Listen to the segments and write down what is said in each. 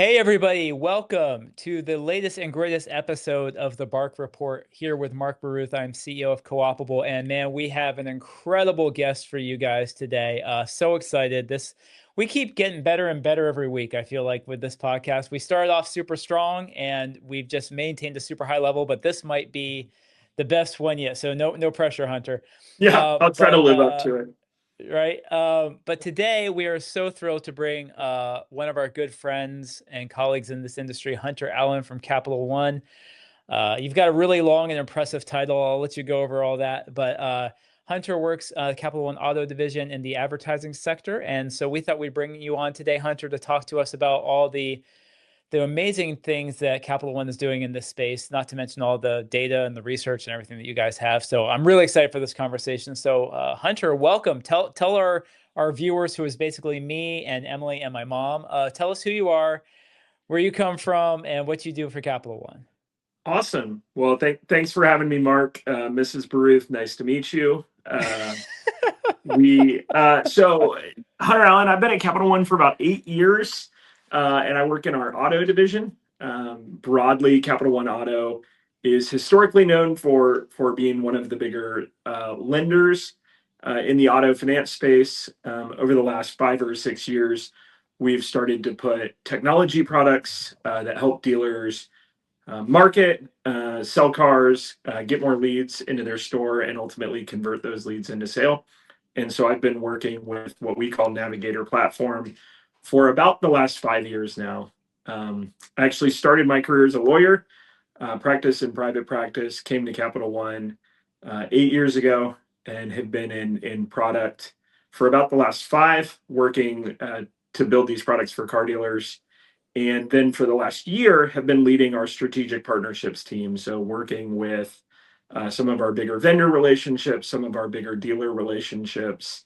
Hey everybody, welcome to the latest and greatest episode of the Bark Report here with Mark Baruth. I'm CEO of Coopable, and man, we have an incredible guest for you guys today. So excited. We keep getting better and better every week, I feel like, with this podcast. We started off super strong and we've just maintained a super high level, but this might be the best one yet. So no pressure, Hunter. Yeah, Uh, I'll try to but live up uh, to it. right? But today we are so thrilled to bring one of our good friends and colleagues in this industry, Hunter Allen from Capital One. You've got a really long and impressive title. I'll let you go over all that. But Hunter works Capital One Auto Division in the advertising sector. And so we thought we'd bring you on today, Hunter, to talk to us about all the amazing things that Capital One is doing in this space, not to mention all the data and the research and everything that you guys have. So I'm really excited for this conversation. So Hunter, welcome. Tell our viewers, who is basically me and Emily and my mom, tell us who you are, where you come from, and what you do for Capital One. Awesome. Well, thanks for having me, Mark. Mrs. Baruth, nice to meet you. We so Hunter Allen, I've been at Capital One for about 8 years, and I work in our auto division. Broadly, Capital One Auto is historically known for being one of the bigger lenders in the auto finance space. Over the last 5 or 6 years, we've started to put technology products that help dealers market, sell cars, get more leads into their store, and ultimately convert those leads into sale. And so I've been working with what we call Navigator Platform for about the last 5 years now. I actually started my career as a lawyer, practice in private practice, came to Capital One 8 years ago, and have been in product for about the last five, working to build these products for car dealers. And then for the last year, have been leading our strategic partnerships team. So working with some of our bigger vendor relationships, some of our bigger dealer relationships,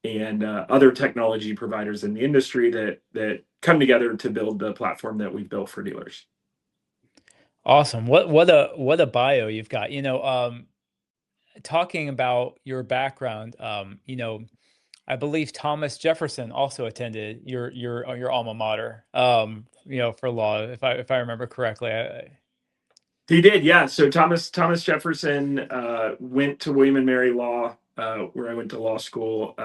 and other technology providers in the industry that come together to build the platform that we've built for dealers. Awesome. What a bio you've got. Talking about your background, I believe Thomas Jefferson also attended your alma mater, for law, if I remember correctly. He did, yeah. So Thomas Jefferson went to William and Mary Law, where I went to law school.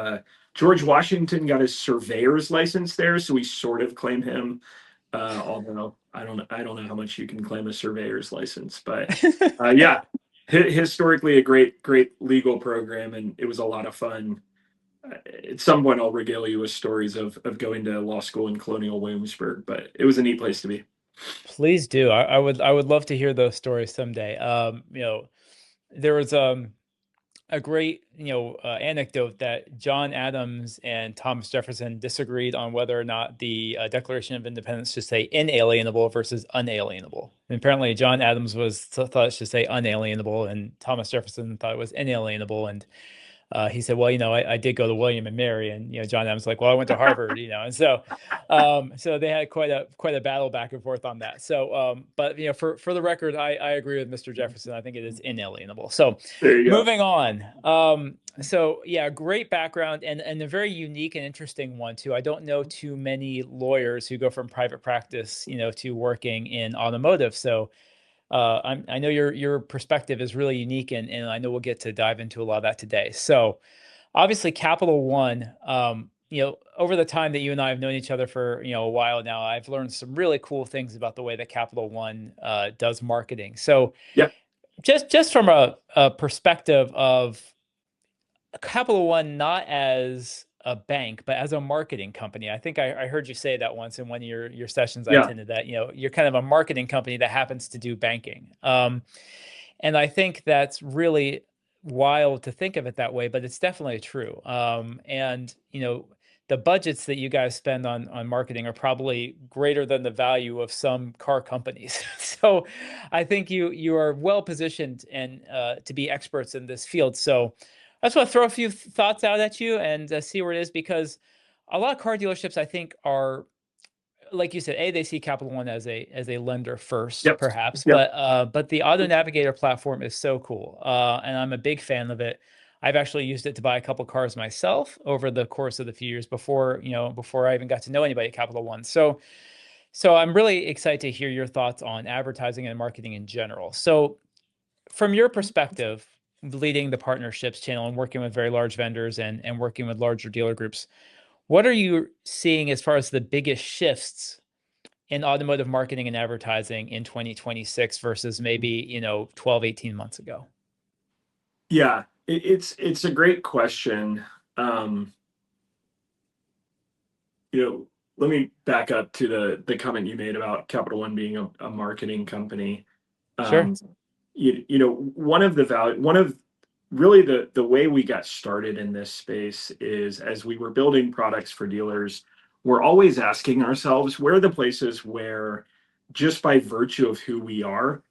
George Washington got his surveyor's license there, so we sort of claim him. Although I don't know how much you can claim a surveyor's license, but yeah, historically a great legal program, and it was a lot of fun. At some point, I'll regale you with stories of going to law school in Colonial Williamsburg, but it was a neat place to be. Please do. I would love to hear those stories someday. There was a great anecdote that John Adams and Thomas Jefferson disagreed on whether or not the Declaration of Independence should say inalienable versus unalienable. And apparently, John Adams thought it should say unalienable, and Thomas Jefferson thought it was inalienable. And he said, "Well, I did go to William and Mary," and John Adams was like, "Well, I went to Harvard," and so they had quite a battle back and forth on that. So, but for the record, I agree with Mr. Jefferson. I think it is inalienable. So, There you go. moving on. So yeah, great background and a very unique and interesting one too. I don't know too many lawyers who go from private practice, to working in automotive. So I know your perspective is really unique, and I know we'll get to dive into a lot of that today. So obviously, Capital One, over the time that you and I have known each other for a while now, I've learned some really cool things about the way that Capital One does marketing. So Yeah. just from a perspective of Capital One, not as a bank, but as a marketing company. I think I heard you say that once in one of your sessions I Yeah. attended, that you're kind of a marketing company that happens to do banking. And I think that's really wild to think of it that way, but it's definitely true. And the budgets that you guys spend on marketing are probably greater than the value of some car companies. So I think you are well positioned and to be experts in this field. So I just want to throw a few thoughts out at you and see where it is, because a lot of car dealerships, I think, are, like you said, they see Capital One as a lender first, Yep. perhaps, Yep. but the Auto Navigator platform is so cool, and I'm a big fan of it. I've actually used it to buy a couple cars myself over the course of the few years before I even got to know anybody at Capital One. So So I'm really excited to hear your thoughts on advertising and marketing in general. So from your perspective, leading the partnerships channel and working with very large vendors and working with larger dealer groups, what are you seeing as far as the biggest shifts in automotive marketing and advertising in 2026 versus maybe, 12, 18 months ago? Yeah, it's a great question. Um, Let me back up to the comment you made about Capital One being a marketing company. Sure. Um, one of the value, one of really the way we got started in this space is as we were building products for dealers, we're always asking ourselves where are the places where just by virtue of who we are,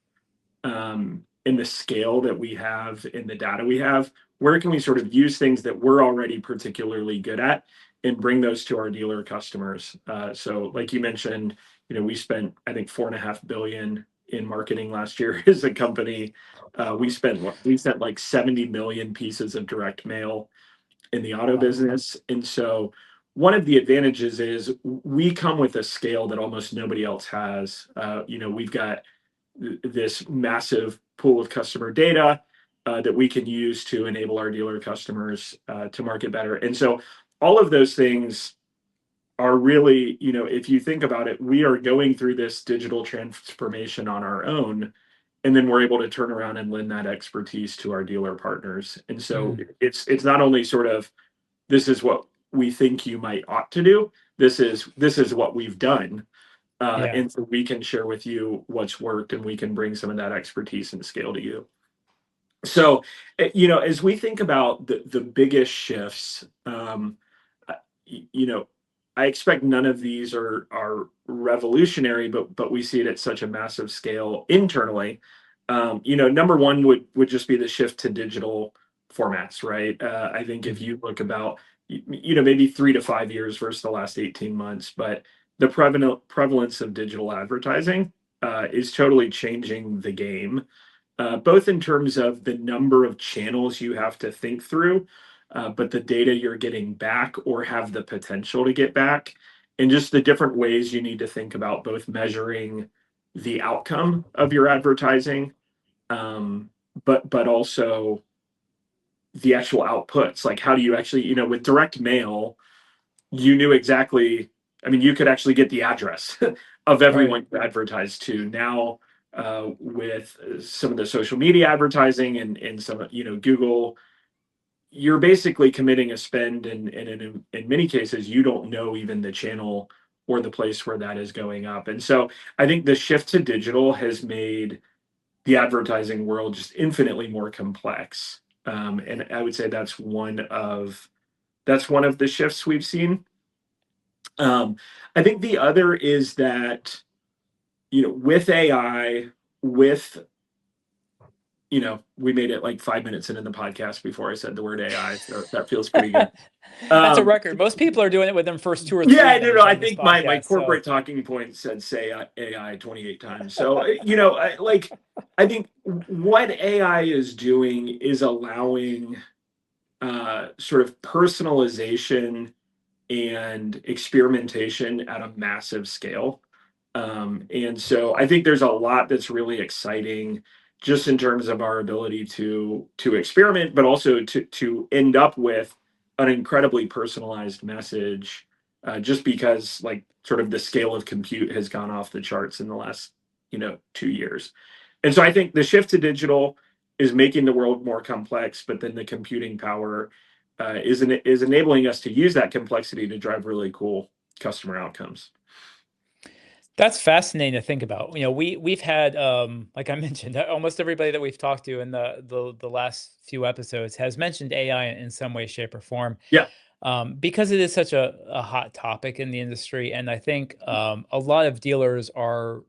in the scale that we have, in the data we have, where can we sort of use things that we're already particularly good at and bring those to our dealer customers? So, like you mentioned, we spent I think 4.5 billion in marketing last year as a company. We sent like 70 million pieces of direct mail in the auto Wow. business, and so one of the advantages is we come with a scale that almost nobody else has. We've got this massive pool of customer data that we can use to enable our dealer customers to market better. And so all of those things are really, if you think about it, we are going through this digital transformation on our own. And then we're able to turn around and lend that expertise to our dealer partners. And so Mm, it's not only sort of this is what we think you might ought to do. This is what we've done, yeah. and so we can share with you what's worked and we can bring some of that expertise and scale to you. So, as we think about the biggest shifts, uh, you know, I expect none of these are revolutionary, but we see it at such a massive scale internally. Number one would just be the shift to digital formats, right? I think if Mhm. you look about, maybe 3 to 5 years versus the last 18 months, but the prevalence of digital advertising is totally changing the game, both in terms of the number of channels you have to think through, but the data you're getting back or have the potential to get back, and just the different ways you need to think about both measuring the outcome of your advertising, um, but also the actual outputs. Like, how do you actually, with direct mail, you knew exactly, I mean, you could actually get the address of Right. everyone you advertise to. Now, with some of the social media advertising and some, Google, you're basically committing a spend, and in many cases, you don't know even the channel or the place where that is going up. And so I think the shift to digital has made the advertising world just infinitely more complex. And I would say that's one of the shifts we've seen. Um, I think the other is that, with AI, with, we made it like 5 minutes into the podcast before I said the word AI, so that feels pretty good. That's a Um, record. Most people are doing it within first 2 or 3 yeah, no, no, minutes I on this think my podcast. So corporate talking point said say AI 28 times. So, I think what AI is doing is allowing sort of personalization and experimentation at a massive scale. And so I think there's a lot that's really exciting just in terms of our ability to experiment, but also to end up with an incredibly personalized message, just because like sort of the scale of compute has gone off the charts in the last 2 years. And so I think the shift to digital is making the world more complex, but then the computing power is enabling us to use that complexity to drive really cool customer outcomes. that's fascinating to think about. We've had like I mentioned, almost everybody that we've talked to in the last few episodes has mentioned AI in some way, shape, or form. Yeah, Because it is such a hot topic in the industry. And I think a lot of dealers are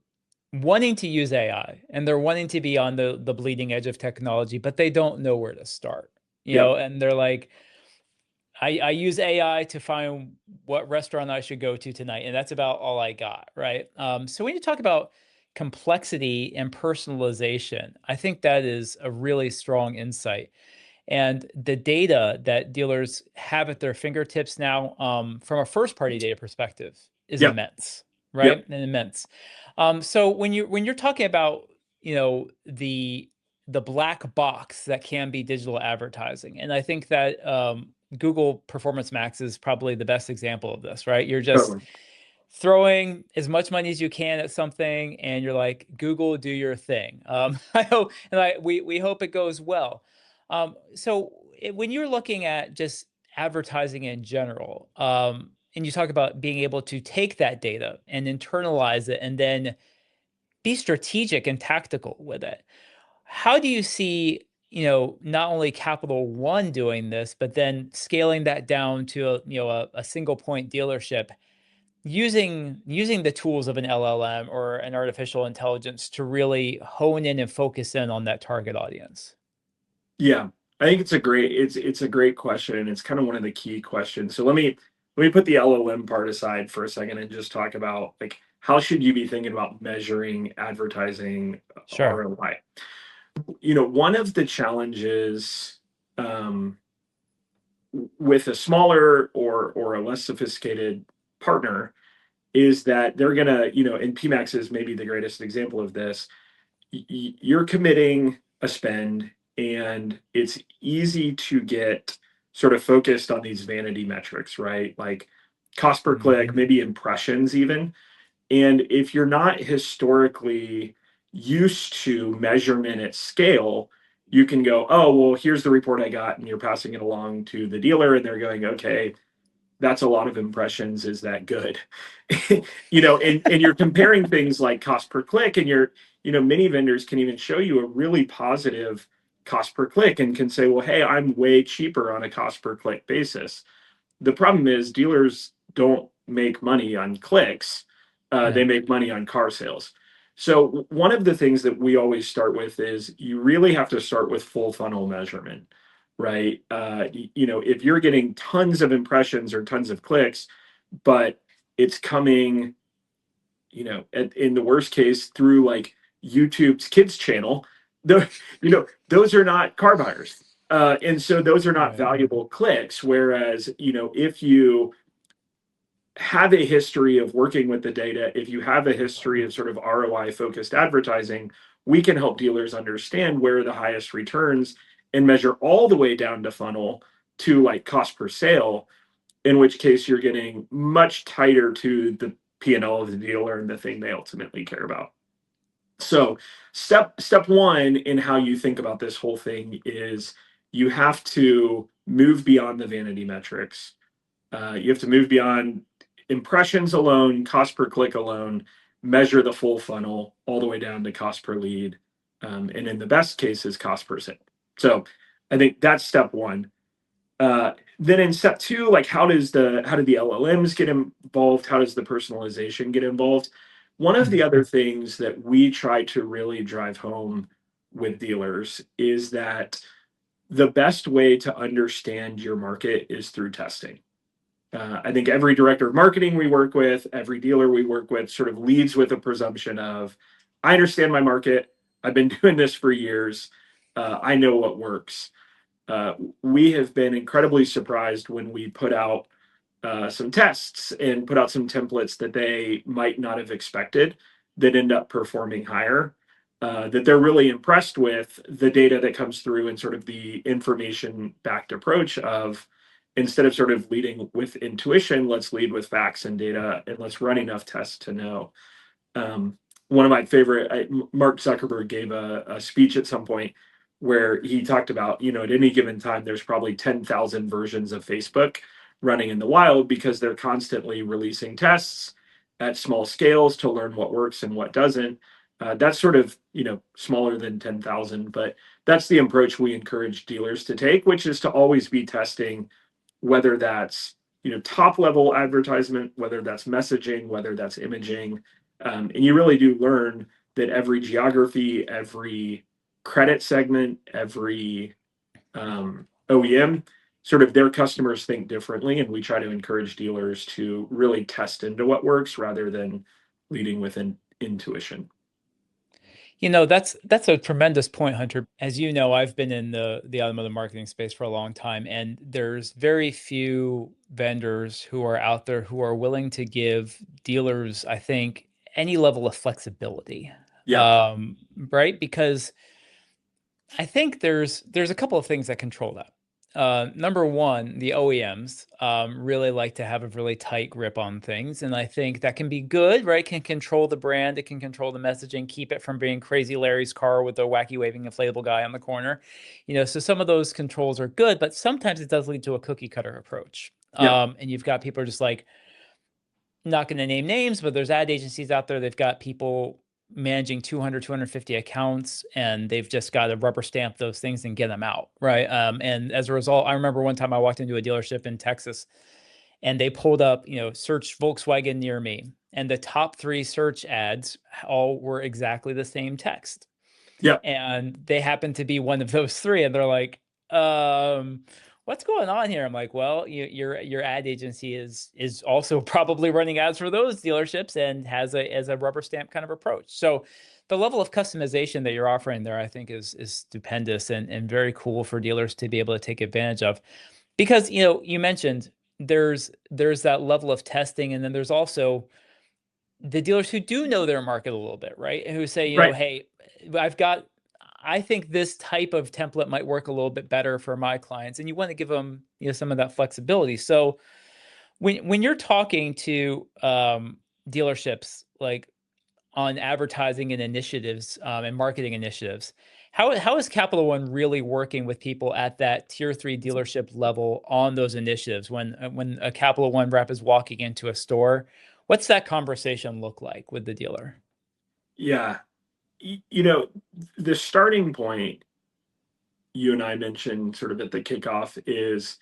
wanting to use AI and they're wanting to be on the bleeding edge of technology, but they don't know where to start. yeah, And they're like, I use AI to find what restaurant I should go to tonight, and that's about all I got, right? So when you talk about complexity and personalization, I think that is a really strong insight. And the data that dealers have at their fingertips now, from a first party data perspective, is yeah. immense. right? Yep. And immense. So when you're talking about, the black box that can be digital advertising, and I think that Google Performance Max is probably the best example of this, right? You're just Totally. throwing as much money as you can at something, and you're like, Google, do your thing. I hope, and we hope it goes well. When you're looking at just advertising in general, and you talk about being able to take that data and internalize it, and then be strategic and tactical with it. How do you see, not only Capital One doing this, but then scaling that down to a single point dealership, using the tools of an LLM or an artificial intelligence to really hone in and focus in on that target audience? Yeah, I think it's a great question, and it's kind of one of the key questions. So let me put the LLM part aside for a second and just talk about like how should you be thinking about measuring advertising Sure. ROI. One of the challenges um, with a smaller or a less sophisticated partner is that they're gonna, and PMAX is maybe the greatest example of this. You're committing a spend, and it's easy to get sort of focused on these vanity metrics, right? Like cost per click, Hmm. maybe impressions even. And if you're not historically used to measurement at scale, you can go, oh, well, here's the report I got, and you're passing it along to the dealer, and they're going, okay, that's a lot of impressions. Is that good? And you're comparing things like cost per click, and many vendors can even show you a really positive cost per click and can say, well, hey, I'm way cheaper on a cost per click basis. The problem is dealers don't make money on clicks. Yeah. They make money on car sales. So one of the things that we always start with is you really have to start with full funnel measurement, right? If you're getting tons of impressions or tons of clicks, but it's coming, in the worst case through like YouTube's kids channel, those are not car buyers. And so those are not Right. valuable clicks. Whereas, if you have a history of working with the data, if you have a history of sort of ROI focused advertising, we can help dealers understand where are the highest returns and measure all the way down to funnel to like cost per sale, in which case you're getting much tighter to the P&L of the dealer and the thing they ultimately care about. So step one in how you think about this whole thing is you have to move beyond the vanity metrics. You have to move beyond impressions alone, cost per click alone, measure the full funnel all the way down to cost per lead, and in the best cases, cost per sale. So I think that's step one. Then in step two, like how do the LLMs get involved? How does the personalization get involved? One of the Mhm. other things that we try to really drive home with dealers is that the best way to understand your market is through testing. I think every director of marketing we work with, every dealer we work with, sort of leads with a presumption of, I understand my market. I've been doing this for years. I know what works. We have been incredibly surprised when we put out some tests and put out some templates that they might not have expected that end up performing higher. That they're really impressed with the data that comes through and sort of the information backed approach of instead of sort of leading with intuition, let's lead with facts and data and let's run enough tests to know. One of my favorite, Mark Zuckerberg gave a speech at some point where he talked about, at any given time, there's probably 10,000 versions of Facebook running in the wild because they're constantly releasing tests at small scales to learn what works and what doesn't. That's sort of, smaller than 10,000, but that's the approach we encourage dealers to take, which is to always be testing whether that's top level advertisement, whether that's messaging, whether that's imaging, and you really do learn that every geography, every credit segment, every OEM, sort of their customers think differently, and we try to encourage dealers to really test into what works rather than leading with an intuition. That's a tremendous point, Hunter. As you know, I've been in the automotive marketing space for a long time, and there's very few vendors who are out there who are willing to give dealers, I think, any level of flexibility. Yeah, Right? Because I think there's a couple of things that control that. Number one, the OEMs really like to have a really tight grip on things, and I think that can be good, right? It can control the brand, it can control the messaging, keep it from being Crazy Larry's car with the wacky waving inflatable guy on the corner. So some of those controls are good, but sometimes it does lead to a cookie cutter approach. yeah, And you've got people just like, not going to name names, but there's ad agencies out there. They've got people managing 200, 250 accounts, and they've just got to rubber stamp those things and get them out. Right. And as a result, I remember one time I walked into a dealership in Texas and they pulled up, search Volkswagen near me. And the top three search ads all were exactly the same text, yeah, and they happen to be one of those three, and they're like, um what's going on here? I'm like, well, your ad agency is also probably running ads for those dealerships and has a as a rubber stamp kind of approach. So the level of customization that you're offering there, I think, is stupendous and very cool for dealers to be able to take advantage of. Because you mentioned there's that level of testing, and then there's also the dealers who do know their market a little bit, right? And who say, right. hey, I've got, I think this type of template might work a little bit better for my clients, and you want to give them, some of that flexibility. So when you're talking to dealerships, like on advertising and initiatives and marketing initiatives, how is Capital One really working with people at that tier three dealership level on those initiatives? When a Capital One rep is walking into a store, what's that conversation look like with the dealer? Yeah. You know, the starting point you and I mentioned sort of at the kickoff is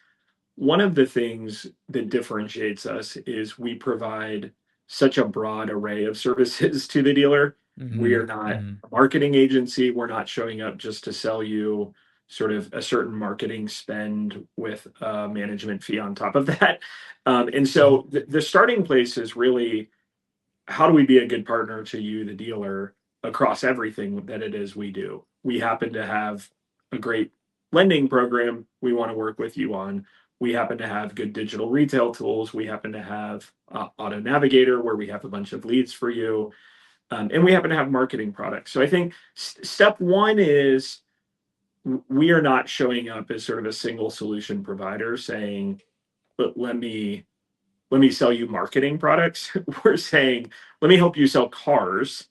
one of the things that differentiates us is we provide such a broad array of services to the dealer. We Hmm. are not Hmm. a marketing agency. We're not showing up just to sell you sort of a certain marketing spend with a management fee on top of that. And Hmm. so the starting place is really how do we be a good partner to you, the dealer, across everything that it is we do? We happen to have a great lending program we want to work with you on. We happen to have good digital retail tools. We happen to have Auto Navigator, where we have a bunch of leads for you. And we happen to have marketing products. So I think step one is we are not showing up as sort of a single solution provider saying, but let me sell you marketing products. We're saying, let me help you sell cars,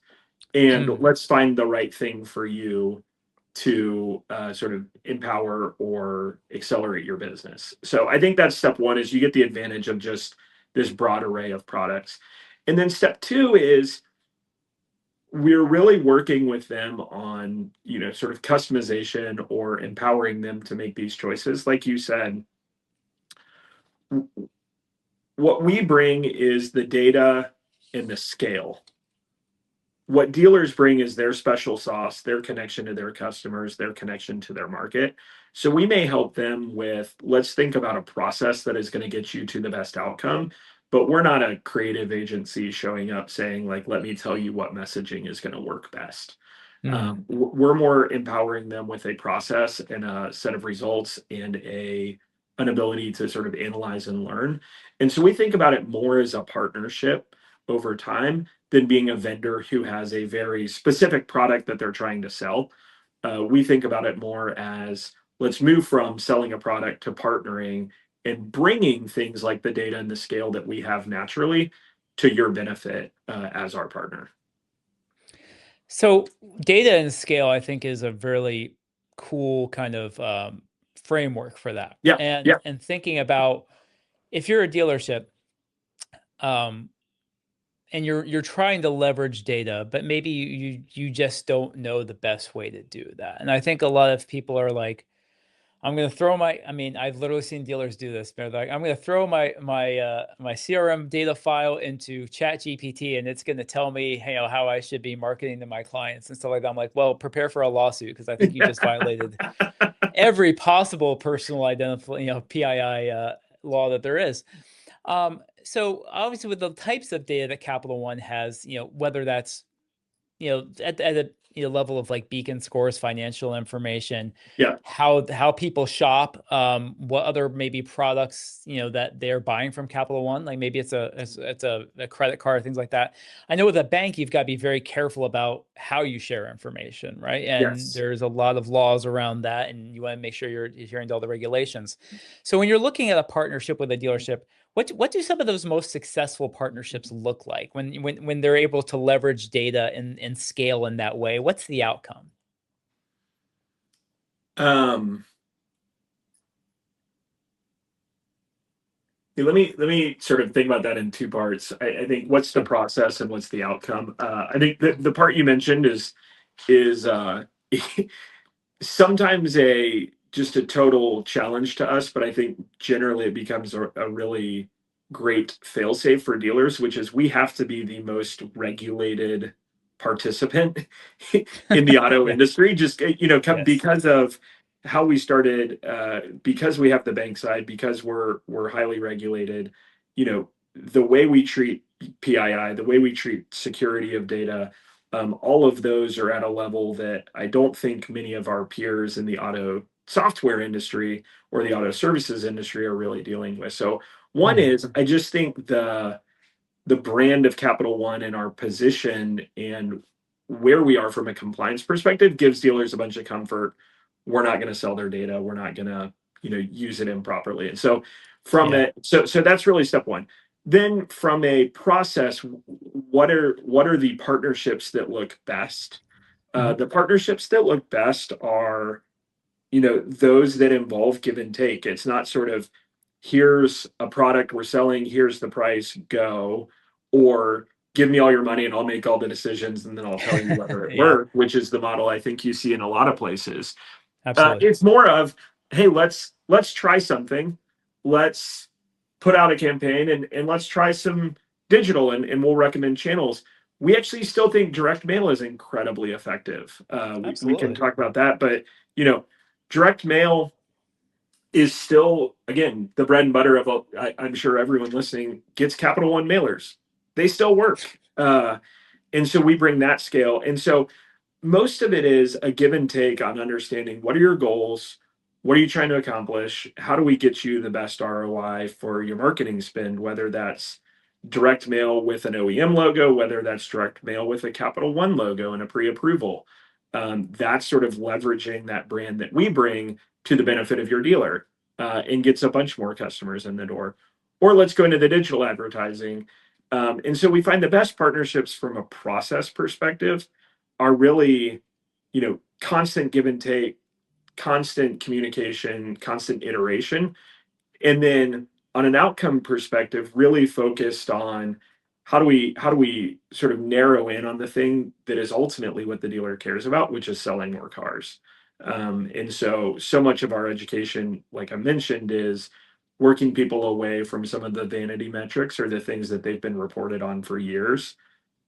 and Mm. let's find the right thing for you to sort of empower or accelerate your business. So I think that's step one is you get the advantage of just this broad array of products. And then step two is we're really working with them on, sort of customization or empowering them to make these choices. Like you said, what we bring is the data and the scale. What dealers bring is their special sauce, their connection to their customers, their connection to their market. So we may help them with, let's think about a process that is going to get you to the best outcome. But we're not a creative agency showing up saying, like, let me tell you what messaging is going to work best. Mm. We're more empowering them with a process and a set of results and an ability to sort of analyze and learn. And so we think about it more as a partnership over time than being a vendor who has a very specific product that they're trying to sell. We think about it more as let's move from selling a product to partnering and bringing things like the data and the scale that we have naturally to your benefit as our partner. So data and scale, I think, is a really cool kind of framework for that. Yeah, And yeah, and thinking about, if you're a dealership, um, and you're trying to leverage data, but maybe you just don't know the best way to do that. And I think a lot of people are like, I'm gonna throw my, I mean, I've literally seen dealers do this. They're like, I'm gonna throw my CRM data file into Chat GPT, and it's gonna tell me, how I should be marketing to my clients and stuff like that. I'm like, well, prepare for a lawsuit, because I think you just violated every possible personal identify, PII law that there is. So obviously with the types of data that Capital One has, whether that's, at a level of like beacon scores, financial information, Yeah. how people shop, what other maybe products, that they're buying from Capital One. Like maybe it's a credit card, things like that. I know with a bank, you've got to be very careful about how you share information, right? And Yes. there's a lot of laws around that, and you want to make sure you're adhering to all the regulations. So when you're looking at a partnership with a dealership, what do some of those most successful partnerships look like when they're able to leverage data and scale in that way? What's the outcome? Um, let me sort of think about that in two parts. I think what's the Sure. process and what's the outcome. I think the part you mentioned is sometimes a just a total challenge to us, but I think generally it becomes a really great failsafe for dealers, which is we have to be the most regulated participant in the auto Yeah. industry, just Yes. because of how we started, because we have the bank side, because we're highly regulated, the way we treat PII, the way we treat security of data, all of those are at a level that I don't think many of our peers in the auto software industry or the auto services industry are really dealing with. So one Mhm. is I just think the brand of Capital One and our position and where we are from a compliance perspective gives dealers a bunch of comfort. We're not going to sell their data. We're not going to, use it improperly. And so from Yeah. it, so that's really step one. Then from a process, what are the partnerships that look best? Mhm. The partnerships that look best are those that involve give and take. It's not sort of here's a product we're selling, here's the price, go, or give me all your money and I'll make all the decisions and then I'll tell you whether it Yeah, worked, which is the model I think you see in a lot of places. absolutely. It's more of, hey, let's try something, let's put out a campaign and let's try some digital and we'll recommend channels. We actually still think direct mail is incredibly effective. We can Absolutely. talk about that, but you know, direct mail is still again the bread and butter of I'm sure everyone listening gets Capital One mailers. They still work, and so we bring that scale. And so most of it is a give and take on understanding what are your goals, what are you trying to accomplish, how do we get you the best ROI for your marketing spend, whether that's direct mail with an OEM logo, whether that's direct mail with a Capital One logo and a pre-approval. That's sort of leveraging that brand that we bring to the benefit of your dealer, and gets a bunch more customers in the door. Or let's go into the digital advertising. And so we find the best partnerships from a process perspective are really, constant give and take, constant communication, constant iteration. And then on an outcome perspective, really focused on how do we sort of narrow in on the thing that is ultimately what the dealer cares about, which is selling more cars. And so much of our education, like I mentioned, is working people away from some of the vanity metrics or the things that they've been reported on for years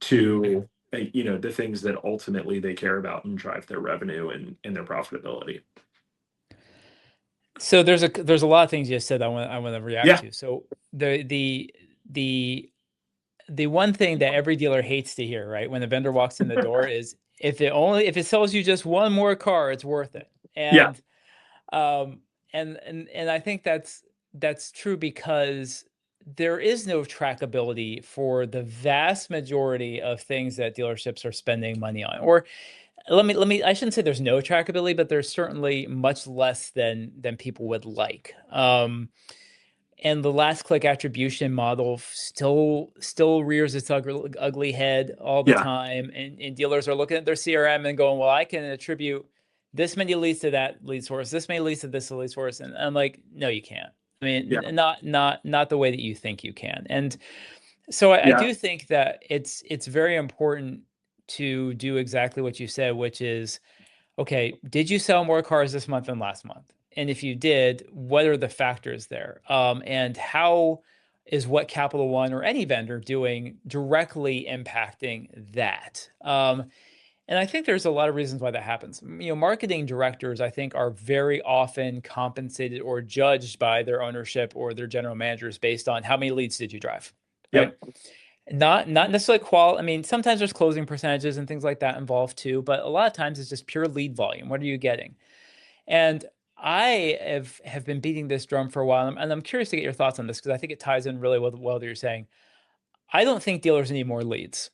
Mhm. to the things that ultimately they care about and drive their revenue and their profitability. So there's a lot of things you said I want to react Yeah. to. So the the one thing that every dealer hates to hear, right, when a vendor walks in the door is if it sells you just one more car, it's worth it. Yeah. Um and I think that's true because there is no trackability for the vast majority of things that dealerships are spending money on. Or I shouldn't say there's no trackability, but there's certainly much less than people would like. And the last click attribution model still rears its ugly head all the Yeah. time, and dealers are looking at their CRM and going, well, I can attribute this many leads to that lead source, this many leads to this lead source, and I'm like, no, you can't. I Yeah. mean, not the way that you think you can. And so I Yeah. do think that it's very important to do exactly what you said, which is, okay, did you sell more cars this month than last month? And if you did, what are the factors there? And how is what Capital One or any vendor doing directly impacting that? And I think there's a lot of reasons why that happens. Marketing directors, I think, are very often compensated or judged by their ownership or their general managers based on how many leads did you drive, right? Yep. Not necessarily qual. I mean, sometimes there's closing percentages and things like that involved too, but a lot of times it's just pure lead volume. What are you getting? And I have been beating this drum for a while, and I'm curious to get your thoughts on this because I think it ties in really well that you're saying. I don't think dealers need more leads.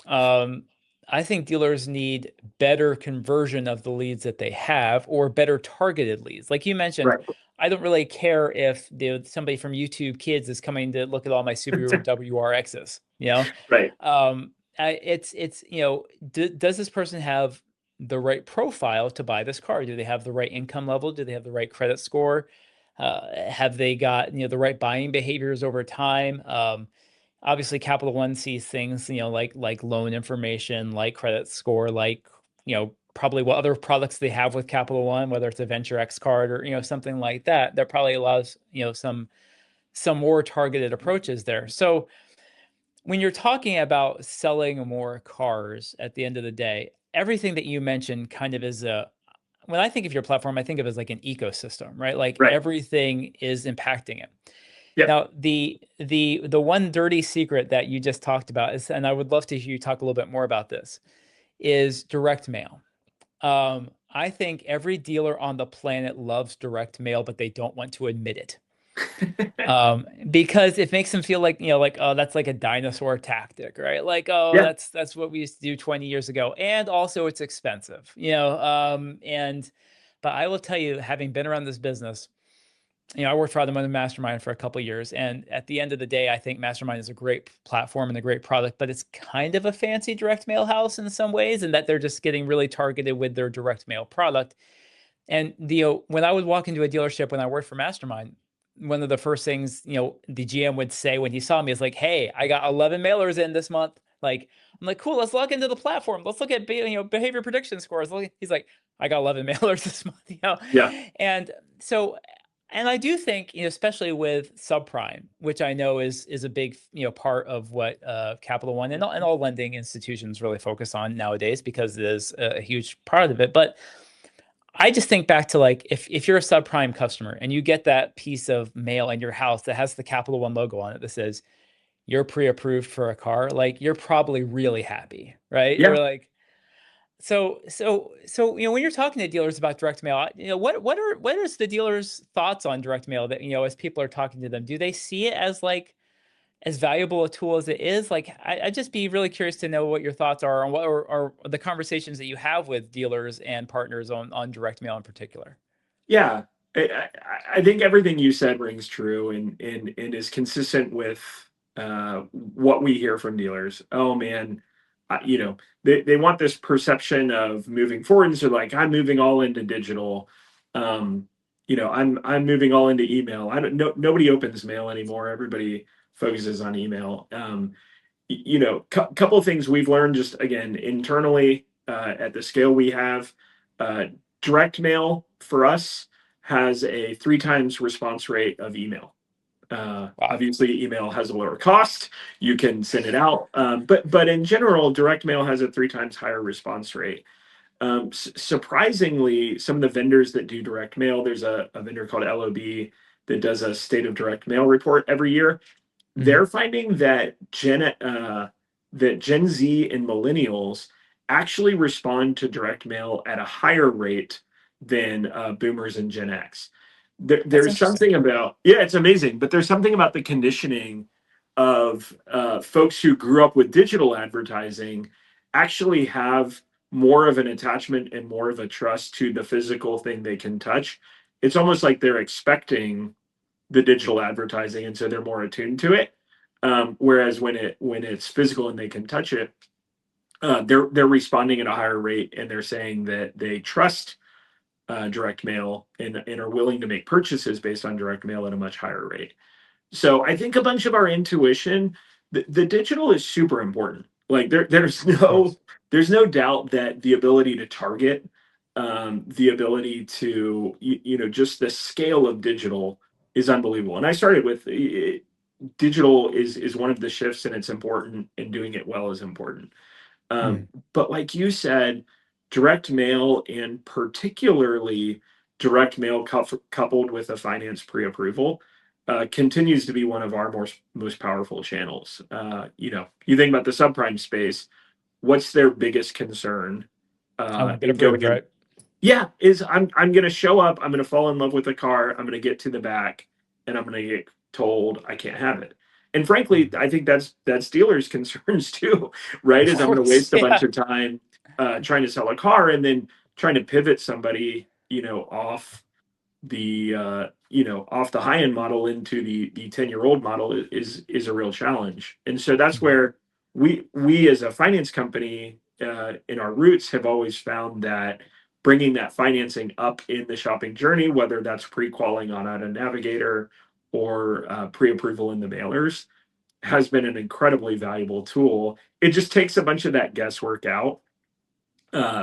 Um, I think dealers need better conversion of the leads that they have or better targeted leads. Like you mentioned, Right. I don't really care if somebody from YouTube Kids is coming to look at all my Subaru WRXs, you know? Right. It's does this person have the right profile to buy this car? Do they have the right income level? Do they have the right credit score? Have they got, the right buying behaviors over time? Obviously Capital One sees things, like loan information, like credit score, like, probably what other products they have with Capital One, whether it's a Venture X card or, something like that. That probably allows, some more targeted approaches there. So when you're talking about selling more cars at the end of the day, everything that you mentioned kind of is when I think of your platform, I think of it as like an ecosystem, right? Like Right. everything is impacting it. Yep. Now, the one dirty secret that you just talked about is, and I would love to hear you talk a little bit more about this, is direct mail. I think every dealer on the planet loves direct mail, but they don't want to admit it. Because it makes them feel like, like, oh, that's like a dinosaur tactic, right? Like, oh, Yeah. that's what we used to do 20 years ago. And also it's expensive, but I will tell you, having been around this business, I worked for Automotive Mastermind for a couple of years, and at the end of the day, I think Mastermind is a great platform and a great product, but it's kind of a fancy direct mail house in some ways, and that they're just getting really targeted with their direct mail product. And when I would walk into a dealership when I worked for Mastermind, one of the first things the GM would say when he saw me is like, "Hey, I got 11 mailers in this month." Like, I'm like, "Cool, let's log into the platform. Let's look at behavior prediction scores." He's like, "I got 11 mailers this month." Yeah. And so, and I do think, especially with subprime, which I know is a big part of what Capital One and all lending institutions really focus on nowadays because it is a huge part of it, but I just think back to, like, if you're a subprime customer and you get that piece of mail in your house that has the Capital One logo on it that says you're pre-approved for a car, like, you're probably really happy, right? Yeah. You're like, so when you're talking to dealers about direct mail, what is the dealers' thoughts on direct mail that, as people are talking to them? Do they see it as like as valuable a tool as it is? Like, I'd just be really curious to know what your thoughts are on what or the conversations that you have with dealers and partners on direct mail in particular. Yeah. I think everything you said rings true and is consistent with what we hear from dealers. Oh man, they want this perception of moving forward, and so like I'm moving all into digital. Um, I'm moving all into email. I don't know. Nobody opens mail anymore. Everybody focuses on email. Couple of things we've learned just again internally at the scale we have. Uh, Direct mail for us has a three times response rate of email. Wow. Obviously, email has a lower cost. You can send it out, but in general, direct mail has a three times higher response rate. Surprisingly, some of the vendors that do direct mail, there's a vendor called LOB that does a state of direct mail report every year. Mhm. They're finding that Gen Z and millennials actually respond to direct mail at a higher rate than boomers and Gen X. That's There's interesting. something about, yeah, it's amazing, but there's something about the conditioning of folks who grew up with digital advertising actually have more of an attachment and more of a trust to the physical thing they can touch. It's almost like they're expecting the digital advertising, and so they're more attuned to it. Whereas when it's physical and they can touch it, they're responding at a higher rate, and they're saying that they trust direct mail and are willing to make purchases based on direct mail at a much higher rate. So I think a bunch of our intuition, the digital is super important. Like Of course. there's no doubt that the ability to target, the ability to just the scale of digital is unbelievable. And I started with digital is one of the shifts, and it's important, and doing it well is important. Um, Mm. but like you said, direct mail and particularly direct mail coupled with a finance pre-approval continues to be one of our most powerful channels. You think about the subprime space, what's their biggest concern I won't get in approved, going in? right? Yeah, is I'm gonna show up, I'm gonna fall in love with a car, I'm gonna get to the back, and I'm gonna get told I can't have it. And frankly, Mhm. I think that's dealers' concerns too, right? Of Is I'm gonna course, waste a bunch yeah. of time trying to sell a car and then trying to pivot somebody, off off the high end model into the 10-year-old model is a real challenge. And so that's Mhm. where we as a finance company in our roots have always found that bringing that financing up in the shopping journey, whether that's pre-qualing on Auto Navigator or pre-approval in the mailers, has been an incredibly valuable tool. It just takes a bunch of that guesswork out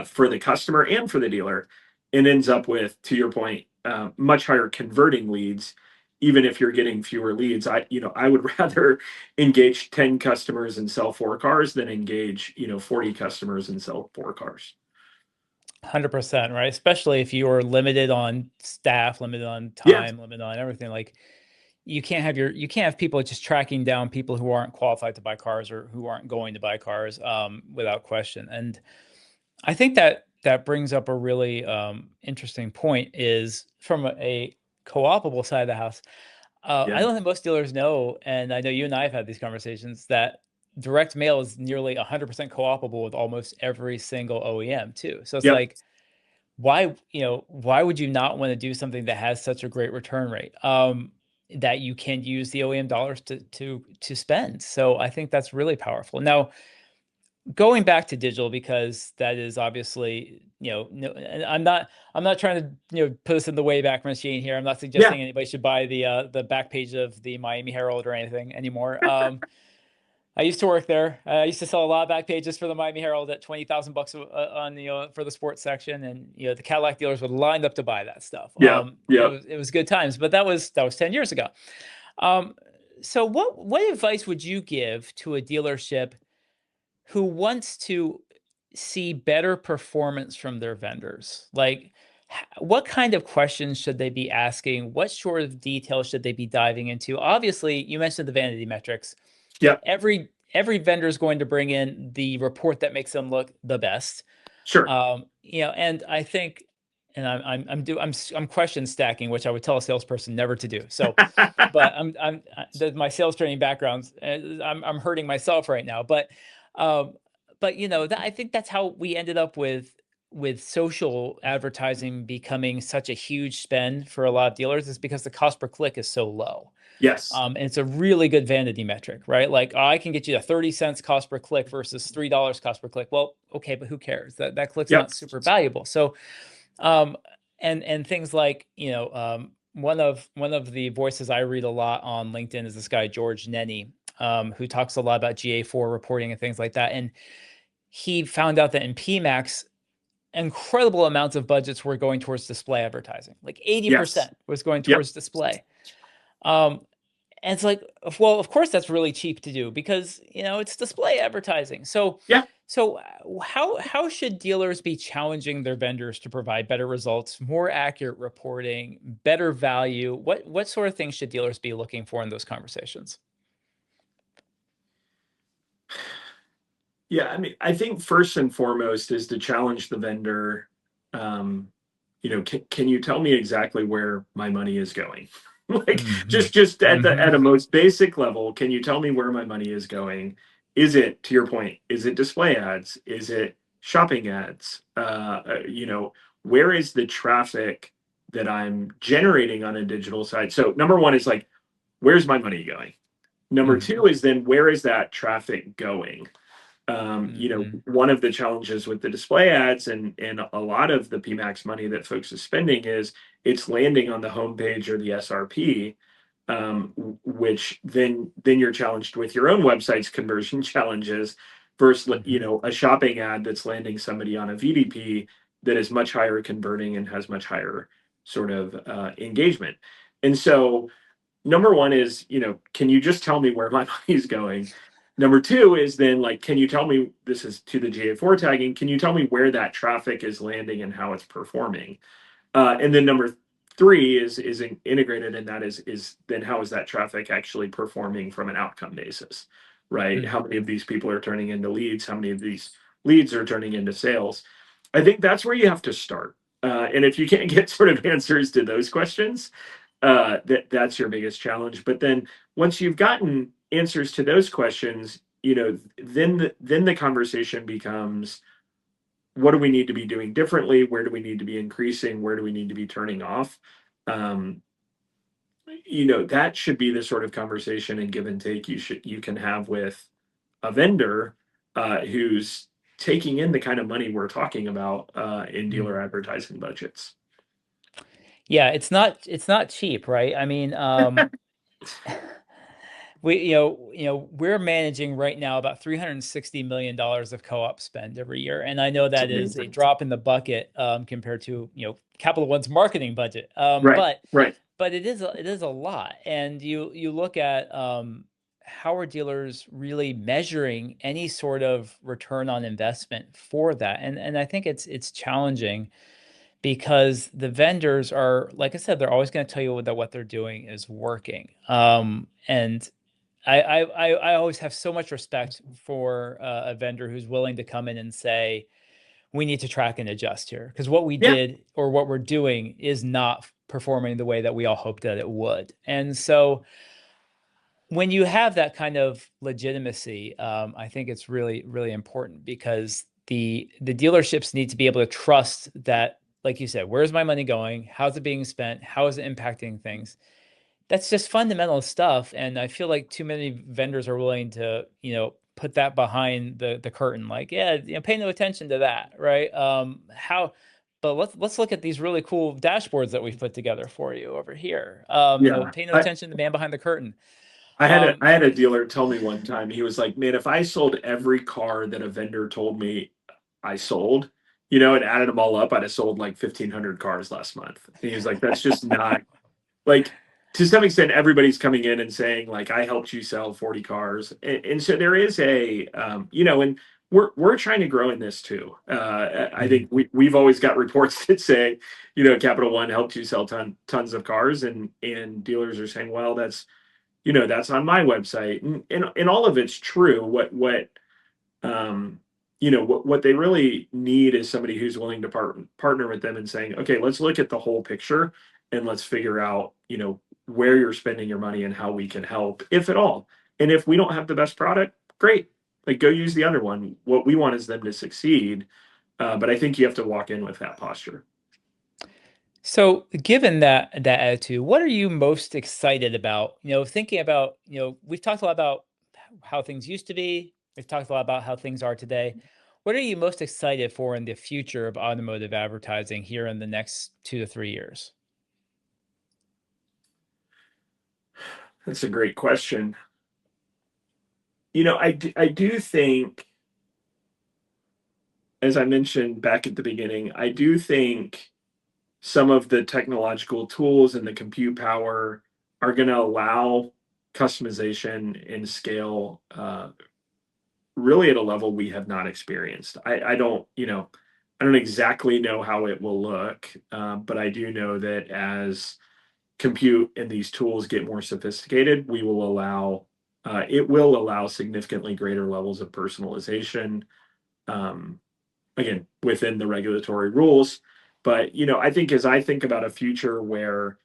for the customer and for the dealer, and ends up with, to your point, much higher converting leads. Even if you're getting fewer leads, I would rather engage 10 customers and sell 4 cars than engage 40 customers and sell 4 cars. 100%, right? Especially if you're limited on staff, limited on Yeah, time, limited on everything. Like you can't have people just tracking down people who aren't qualified to buy cars or who aren't going to buy cars without question. And I think that brings up a really interesting point is from a co-opable side of the house. I yeah, don't think most dealers know, and I know you and I have had these conversations, that direct mail is nearly 100% co-opable with almost every single OEM too. So it's yep, like, why would you not want to do something that has such a great return rate? That you can use the OEM dollars to spend. So I think that's really powerful. Now, going back to digital, because that is obviously, no, and I'm not trying to, put us in the Wayback Machine here. I'm not yeah, suggesting anybody should buy the back page of the Miami Herald or anything anymore. I used to work there. I used to sell a lot of back pages for the Miami Herald at 20,000 bucks on for the sports section, and the Cadillac dealers would line up to buy that stuff. yeah, It yeah. was good times, but that was 10 years ago. Um, so what advice would you give to a dealership who wants to see better performance from their vendors? Like, what kind of questions should they be asking? What sort of details should they be diving into? Obviously, you mentioned the vanity metrics. Yep, Every vendor is going to bring in the report that makes them look the best. sure. And I think, and I'm question stacking, which I would tell a salesperson never to do. So, but my sales training backgrounds, I'm hurting myself right now. Um, but I think that's how we ended up with social advertising becoming such a huge spend for a lot of dealers, is because the cost per click is so low. Yes. And it's a really good vanity metric, right? Like, oh, I can get you to 30 cents cost per click versus $3 cost per click. Well, okay, but who cares? That click's Yep. not super valuable. So, um, and things like, one of the voices I read a lot on LinkedIn is this guy George Nenny, who talks a lot about GA4 reporting and things like that. And he found out that in PMAX, incredible amounts of budgets were going towards display advertising. Like Yes. 80% was going Yep. towards display. Um, and it's like, well, of course that's really cheap to do because, it's display advertising. So Yeah. so how should dealers be challenging their vendors to provide better results, more accurate reporting, better value? What sort of things should dealers be looking for in those conversations? Yeah, I mean, I think first and foremost is to challenge the vendor. Um, can you tell me exactly where my money is going? Like Hmm. just at the Hmm. at a most basic level, can you tell me where my money is going? Is it, to your point, is it display ads? Is it shopping ads? Where is the traffic that I'm generating on a digital side? So number one is like, where's my money going? Number Hmm. two is then where is that traffic going? Hmm. One of the challenges with the display ads and a lot of the PMAX money that folks are spending is it's landing on the homepage or the SRP, which then you're challenged with your own website's conversion challenges versus Hmm. a shopping ad that's landing somebody on a VDP that is much higher converting and has much higher sort of engagement. And so number one is, can you just tell me where my money is going? Number two is then like, can you tell me, this is to the GA4 tagging, can you tell me where that traffic is landing and how it's performing? And then number three is integrated, and that is then how is that traffic actually performing from an outcome basis, right? How Mhm. many of these people are turning into leads? How many of these leads are turning into sales? I think that's where you have to start. And if you can't get sort of answers to those questions, that's your biggest challenge. But then once you've gotten answers to those questions, then the conversation becomes, what do we need to be doing differently? Where do we need to be increasing? Where do we need to be turning off? Um, that should be the sort of conversation and give and take you can have with a vendor who's taking in the kind of money we're talking about in dealer Mhm. advertising budgets. Yeah, it's not cheap, right? I mean, we're managing right now about $360 million of co-op spend every year. And I know It's that is a amazing. drop in the bucket compared to, Capital One's marketing budget. Right, right. But it is a lot. And you look at how are dealers really measuring any sort of return on investment for that? And I think it's challenging because the vendors are, like I said, they're always going to tell you that what they're doing is working. And I always have so much respect for a vendor who's willing to come in and say, we need to track and adjust here because what we Yeah, did or what we're doing is not performing the way that we all hoped that it would. And so when you have that kind of legitimacy, I think it's really, really important because the dealerships need to be able to trust that, like you said, where's my money going? How's it being spent? How is it impacting things? That's just fundamental stuff. And I feel like too many vendors are willing to, put that behind the curtain. Like, yeah, pay no attention to that, right? But let's look at these really cool dashboards that we've put together for you over here. yeah. Pay no attention to the man behind the curtain. I had a Um, I had a dealer tell me one time, he was like, "Man, if I sold every car that a vendor told me I sold, and added them all up, I'd have sold like 1,500 cars last month." And he was like, "That's just not like." To some extent, everybody's coming in and saying like, "I helped you sell 40 cars," and so there is and we're trying to grow in this too. I Mhm. think we've always got reports that say, Capital One helped you sell tons of cars, and dealers are saying, "Well, that's on my website," and all of it's true. Um what they really need is somebody who's willing to partner with them and saying, okay, let's look at the whole picture and let's figure out where you're spending your money and how we can help, if at all. And if we don't have the best product, great, like go use the other one. What we want is them to succeed, but I think you have to walk in with that posture. So, given that attitude, what are you most excited about? Thinking about, we've talked a lot about how things used to be. We've talked a lot about how things are today. What are you most excited for in the future of automotive advertising here in the next 2 to 3 years? That's a great question. I do think, as I mentioned back at the beginning, I do think some of the technological tools and the compute power are going to allow customization and scale really at a level we have not experienced. I don't exactly know how it will look, but I do know that as compute and these tools get more sophisticated, it will allow significantly greater levels of personalization. Um, Again, within the regulatory rules. But I think as I think about a future where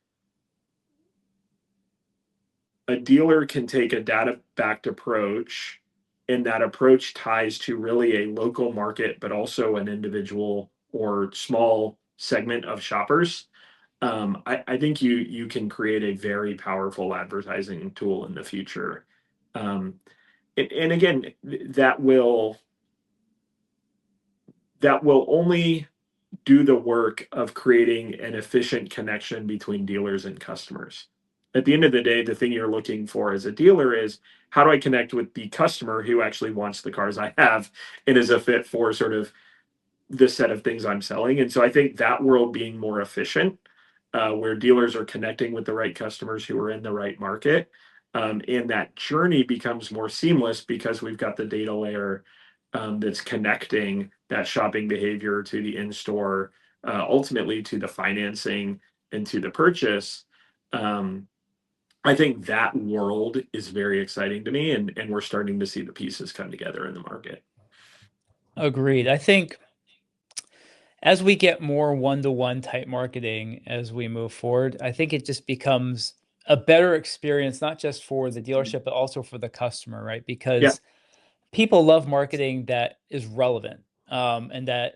a dealer can take a data backed approach, and that approach ties to really a local market, but also an individual or small segment of shoppers. I think you can create a very powerful advertising tool in the future. Um, and again, that will only do the work of creating an efficient connection between dealers and customers. At the end of the day, the thing you're looking for as a dealer is, how do I connect with the customer who actually wants the cars I have and is a fit for sort of the set of things I'm selling? And so I think that world being more efficient, where dealers are connecting with the right customers who are in the right market, and that journey becomes more seamless because we've got the data layer that's connecting that shopping behavior to the in-store, ultimately to the financing into the purchase. I think that world is very exciting to me, and we're starting to see the pieces come together in the market. Agreed. I think as we get more one-to-one type marketing as we move forward, I think it just becomes a better experience, not just for the dealership, but also for the customer, right? Yeah, Because people love marketing that is relevant, and that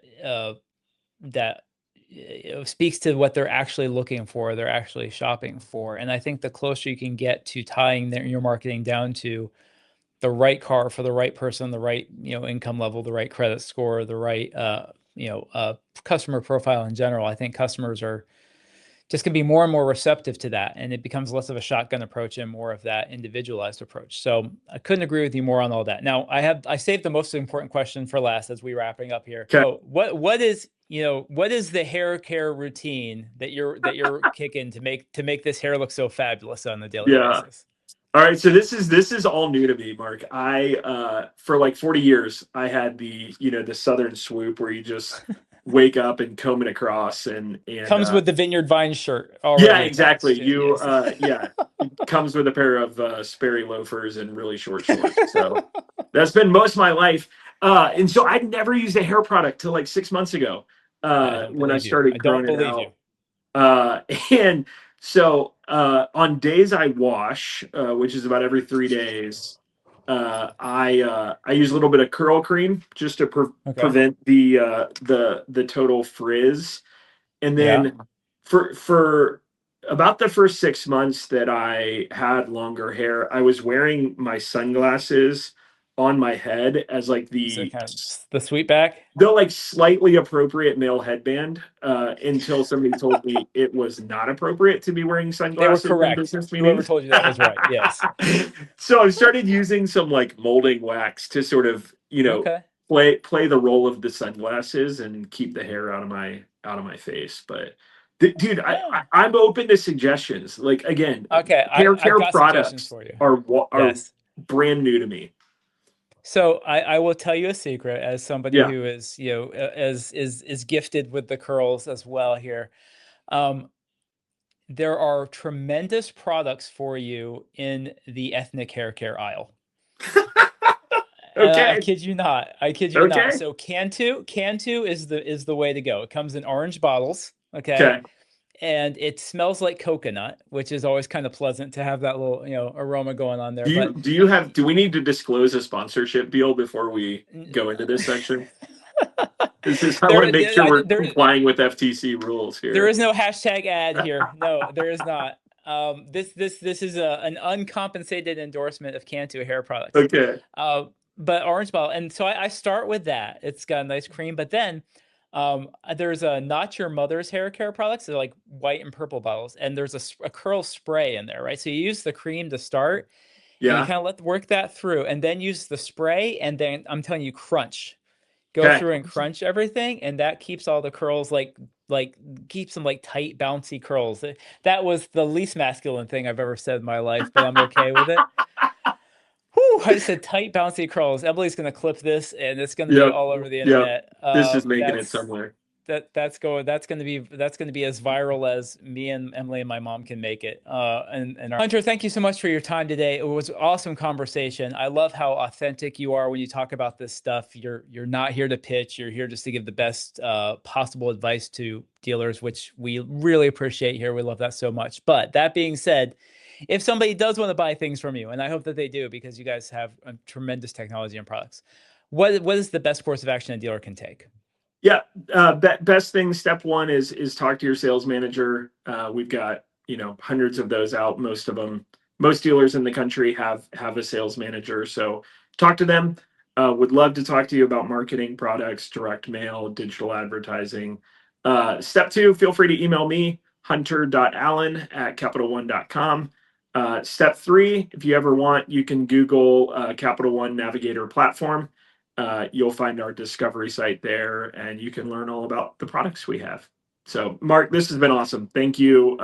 speaks to what they're actually looking for, they're actually shopping for. And I think the closer you can get to tying your marketing down to the right car for the right person, the right, income level, the right credit score, the right, customer profile in general, I think customers are just going to be more and more receptive to that. And it becomes less of a shotgun approach and more of that individualized approach. So I couldn't agree with you more on all that. Now I saved the most important question for last as we wrapping up here. okay. Oh, what is, what is the hair care routine that you're kicking to make this hair look so fabulous on a daily Yeah. basis? All right, so this is all new to me, Mark. I for like 40 years I had the southern swoop where you just wake up and comb it across and Comes with the Vineyard Vines shirt yeah, already exactly. attached. You Yes. yeah, it comes with a pair of Sperry loafers and really short shorts. So that's been most of my life. And so I'd never used a hair product till like 6 months ago I don't when I believe you. I started don't growing it believe you. out. Uh, and so on days I wash, which is about every 3 days, I use a little bit of curl cream just to Okay. prevent the total frizz. And Yeah. then for about the first 6 months that I had longer hair, I was wearing my sunglasses on my head as like So the kind of the sweet back. the like slightly appropriate male headband until somebody told me it was not appropriate to be wearing They were sunglasses in correct. business Whoever meetings. told you that was right. Yes. So I started using some like molding wax to sort of Okay. play the role of the sunglasses and keep the hair out of my face. But dude, Ah. I'm open to suggestions. Like again, Okay. hair I've care got suggestions products for you. are Yes. brand new to me. So I will tell you a secret as somebody Yeah. who is, as is gifted with the curls as well here. Um, there are tremendous products for you in the ethnic hair care aisle. I Okay. kid you not. I kid you not. Okay. So Cantu is the way to go. It comes in orange bottles, okay? Okay. And it smells like coconut, which is always kind of pleasant to have that little, aroma going on there. But Do we need to disclose a sponsorship deal before we go into this section? I want to make sure we're there complying with FTC rules there here. is no hashtag ad here. No, there is not. This is an uncompensated endorsement of Cantu hair products. Okay. Uh, but orange bottle, and so I start with that. It's got a nice cream, but then there's a Not Your Mother's hair care products. They're like white and purple bottles, and there's a curl spray in there, right? So you use the cream to start, and you Yeah. kind of work that through, and then use the spray, and then I'm telling you, crunch. Go Okay. through and crunch everything, and that keeps all the curls like keeps them like tight, bouncy curls. That was the least masculine thing I've ever said in my life, but I'm okay with it. Whew, I just said tight, bouncy curls. Emily's gonna clip this, and it's gonna be Yep. all over the Yep. internet. This is making it somewhere. That's gonna be as viral as me and Emily and my mom can make it. And Hunter, thank you so much for your time today. It was an awesome conversation. I love how authentic you are when you talk about this stuff. You're not here to pitch. You're here just to give the best possible advice to dealers, which we really appreciate here. We love that so much. But that being said, if somebody does want to buy things from you, and I hope that they do because you guys have a tremendous technology and products, what is the best course of action a dealer can take? Yeah. Best thing, step one is talk to your sales manager. We've got hundreds of those out. Most dealers in the country have a sales manager. So talk to them. Would love to talk to you about marketing, products, direct mail, digital advertising. Step two, feel free to email me, hunter.allen@capitalone.com. Step three, if you ever want, you can Google Capital One Navigator platform. You'll find our discovery site there, and you can learn all about the products we have. So, Mark, this has been awesome. Thank you.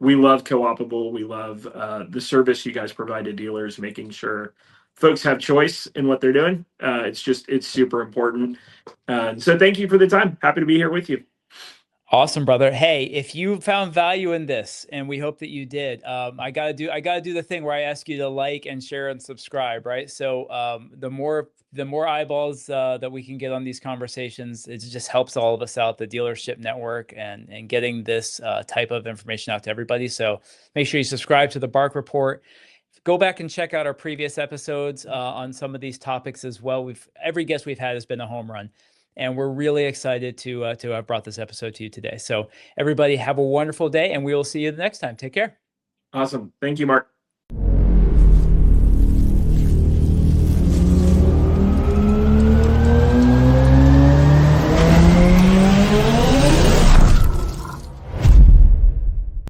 We love Co-opable. We love the service you guys provide to dealers, making sure folks have choice in what they're doing. It's super important. So, thank you for the time. Happy to be here with you. Awesome, brother. Hey, if you found value in this, and we hope that you did, I gotta do the thing where I ask you to like and share and subscribe, right? So the more eyeballs that we can get on these conversations, it just helps all of us out, the dealership network, and getting this type of information out to everybody. So make sure you subscribe to the Bark Report. Go back and check out our previous episodes on some of these topics as well. Every guest we've had has been a home run, and we're really excited to have brought this episode to you today. So everybody have a wonderful day, and we will see you the next time. Take care. Awesome. Thank you, Mark.